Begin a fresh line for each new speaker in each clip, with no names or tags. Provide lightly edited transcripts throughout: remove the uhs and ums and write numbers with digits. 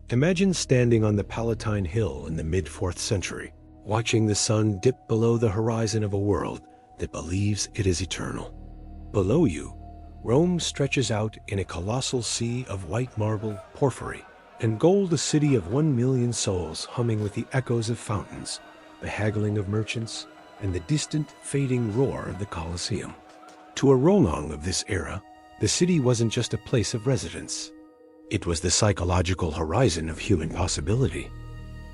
Imagine standing on the Palatine Hill in the mid-4th century, watching the sun dip below the horizon of a world that believes it is eternal. Below you, Rome stretches out in a colossal sea of white marble, porphyry, and gold, a city of 1,000,000 souls humming with the echoes of fountains, the haggling of merchants, and the distant, fading roar of the Colosseum. To a Roman of this era, the city wasn't just a place of residence. It was the psychological horizon of human possibility.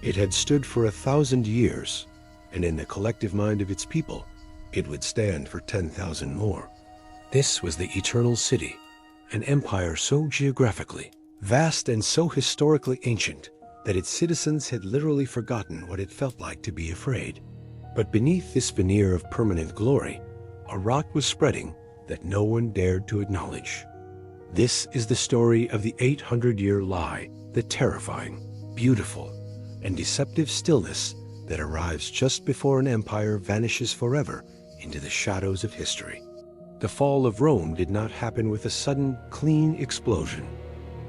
It had stood for 1,000 years, and in the collective mind of its people, it would stand for 10,000 more. This was the Eternal City, an empire so geographically vast and so historically ancient that its citizens had literally forgotten what it felt like to be afraid. But beneath this veneer of permanent glory, a rot was spreading that no one dared to acknowledge. This is the story of the 800-year lie, the terrifying, beautiful, and deceptive stillness that arrives just before an empire vanishes forever into the shadows of history. The fall of Rome did not happen with a sudden, clean explosion.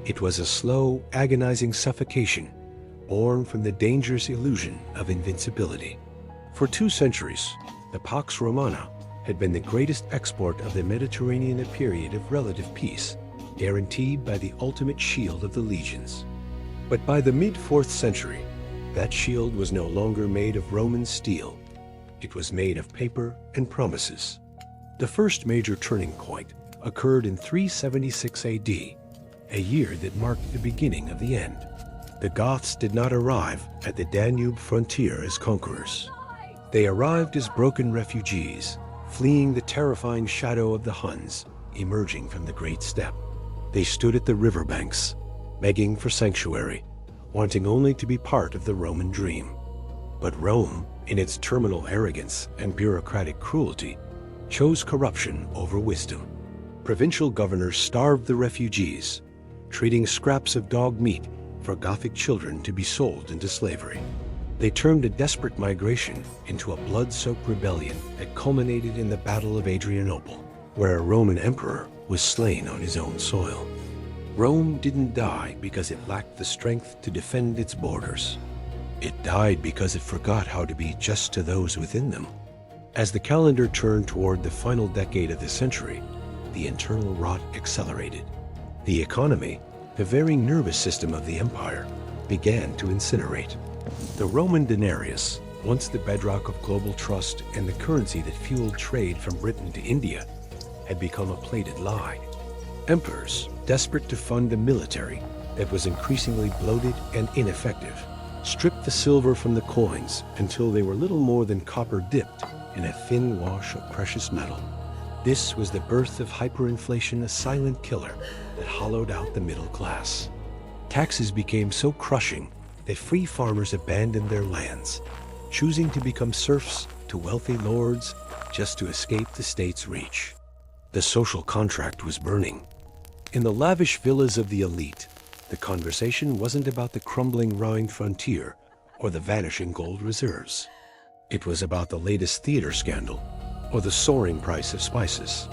It was a slow, agonizing suffocation, born from the dangerous illusion of invincibility. For 2 centuries, the Pax Romana had been the greatest export of the Mediterranean, a period of relative peace, guaranteed by the ultimate shield of the legions. But by the mid-4th century, that shield was no longer made of Roman steel. It was made of paper and promises. The first major turning point occurred in 376 AD, a year that marked the beginning of the end. The Goths did not arrive at the Danube frontier as conquerors. They arrived as broken refugees, fleeing the terrifying shadow of the Huns emerging from the Great Steppe. They stood at the riverbanks, begging for sanctuary, wanting only to be part of the Roman dream. But Rome, in its terminal arrogance and bureaucratic cruelty, chose corruption over wisdom. Provincial governors starved the refugees, treating scraps of dog meat for Gothic children to be sold into slavery. They turned a desperate migration into a blood-soaked rebellion that culminated in the Battle of Adrianople, where a Roman emperor was slain on his own soil. Rome didn't die because it lacked the strength to defend its borders. It died because it forgot how to be just to those within them. As the calendar turned toward the final decade of the century, the internal rot accelerated. The economy, the very nervous system of the empire, began to incinerate. The Roman denarius, once the bedrock of global trust and the currency that fueled trade from Britain to India, had become a plated lie. Emperors, desperate to fund a military that was increasingly bloated and ineffective, stripped the silver from the coins until they were little more than copper dipped in a thin wash of precious metal. This was the birth of hyperinflation, a silent killer that hollowed out the middle class. Taxes became so crushing that free farmers abandoned their lands, choosing to become serfs to wealthy lords just to escape the state's reach. The social contract was burning. In the lavish villas of the elite, the conversation wasn't about the crumbling Rhine frontier or the vanishing gold reserves. It was about the latest theater scandal or the soaring price of spices.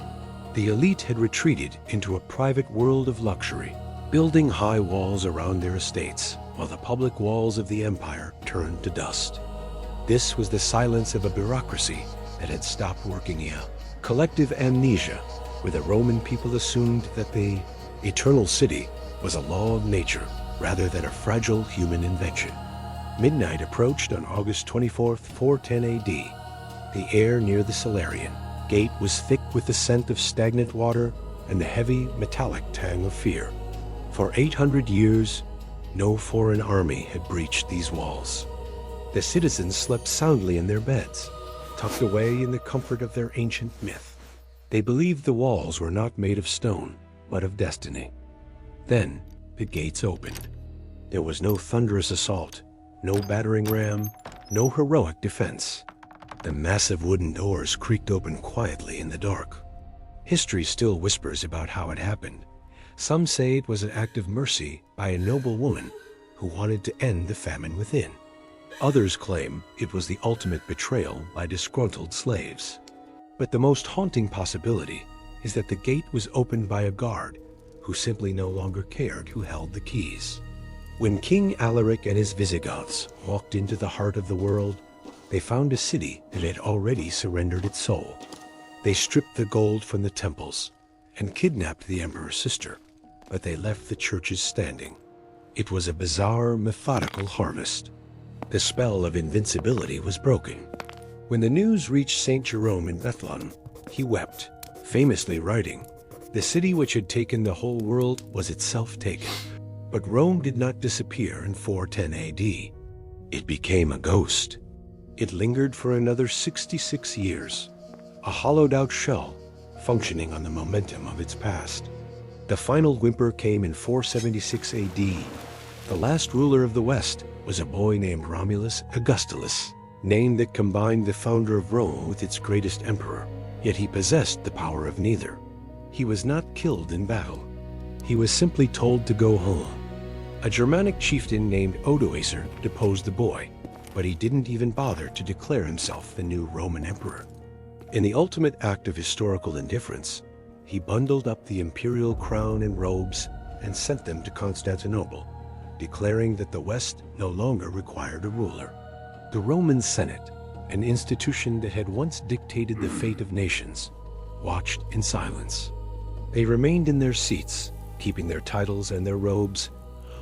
The elite had retreated into a private world of luxury, building high walls around their estates while the public walls of the empire turned to dust. This was the silence of a bureaucracy that had stopped working, collective amnesia, where the Roman people assumed that the Eternal City was a law of nature rather than a fragile human invention. Midnight approached on August 24th, 410 AD. The air near the Salarian gate was thick with the scent of stagnant water and the heavy, metallic tang of fear. For 800 years, no foreign army had breached these walls. The citizens slept soundly in their beds, tucked away in the comfort of their ancient myth. They believed the walls were not made of stone, but of destiny. Then the gates opened. There was no thunderous assault, no battering ram, no heroic defense. The massive wooden doors creaked open quietly in the dark. History still whispers about how it happened. Some say it was an act of mercy by a noble woman who wanted to end the famine within. Others claim it was the ultimate betrayal by disgruntled slaves. But the most haunting possibility is that the gate was opened by a guard who simply no longer cared who held the keys. When King Alaric and his Visigoths walked into the heart of the world, they found a city that had already surrendered its soul. They stripped the gold from the temples and kidnapped the emperor's sister, but they left the churches standing. It was a bizarre, methodical harvest. The spell of invincibility was broken. When the news reached St. Jerome in Bethlehem, he wept, famously writing, "The city which had taken the whole world was itself taken." But Rome did not disappear in 410 AD. It became a ghost. It lingered for another 66 years, a hollowed-out shell functioning on the momentum of its past. The final whimper came in 476 AD. The last ruler of the West was a boy named Romulus Augustulus, name that combined the founder of Rome with its greatest emperor, yet he possessed the power of neither. He was not killed in battle. He was simply told to go home. A Germanic chieftain named Odoacer deposed the boy, but he didn't even bother to declare himself the new Roman emperor. In the ultimate act of historical indifference, he bundled up the imperial crown and robes and sent them to Constantinople, declaring that the West no longer required a ruler. The Roman Senate, an institution that had once dictated the fate of nations, watched in silence. They remained in their seats, keeping their titles and their robes,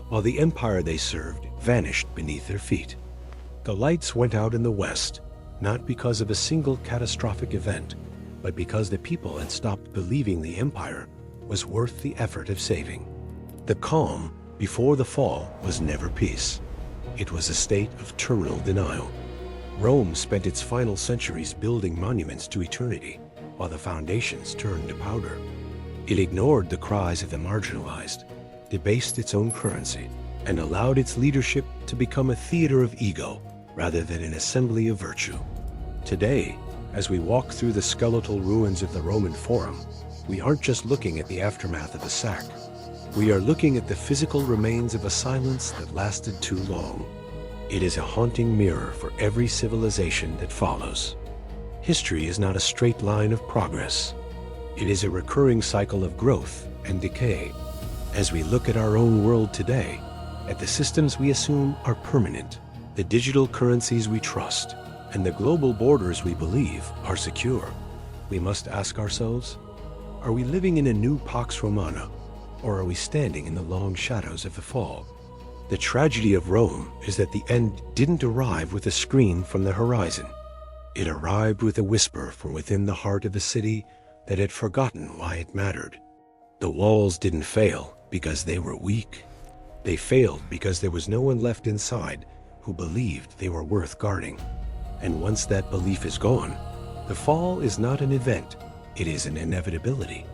while the empire they served vanished beneath their feet. The lights went out in the West, not because of a single catastrophic event, but because the people had stopped believing the empire was worth the effort of saving. The calm before the fall was never peace. It was a state of terminal denial. Rome spent its final centuries building monuments to eternity, while the foundations turned to powder. It ignored the cries of the marginalized, debased its own currency, and allowed its leadership to become a theater of ego rather than an assembly of virtue. Today, as we walk through the skeletal ruins of the Roman Forum, we aren't just looking at the aftermath of a sack. We are looking at the physical remains of a silence that lasted too long. It is a haunting mirror for every civilization that follows. History is not a straight line of progress. It is a recurring cycle of growth and decay. As we look at our own world today, at the systems we assume are permanent, the digital currencies we trust, and the global borders we believe are secure, we must ask ourselves, are we living in a new Pax Romana, or are we standing in the long shadows of the fall? The tragedy of Rome is that the end didn't arrive with a scream from the horizon. It arrived with a whisper from within the heart of a city that had forgotten why it mattered. The walls didn't fail because they were weak. They failed because there was no one left inside who believed they were worth guarding. And once that belief is gone, the fall is not an event, it is an inevitability.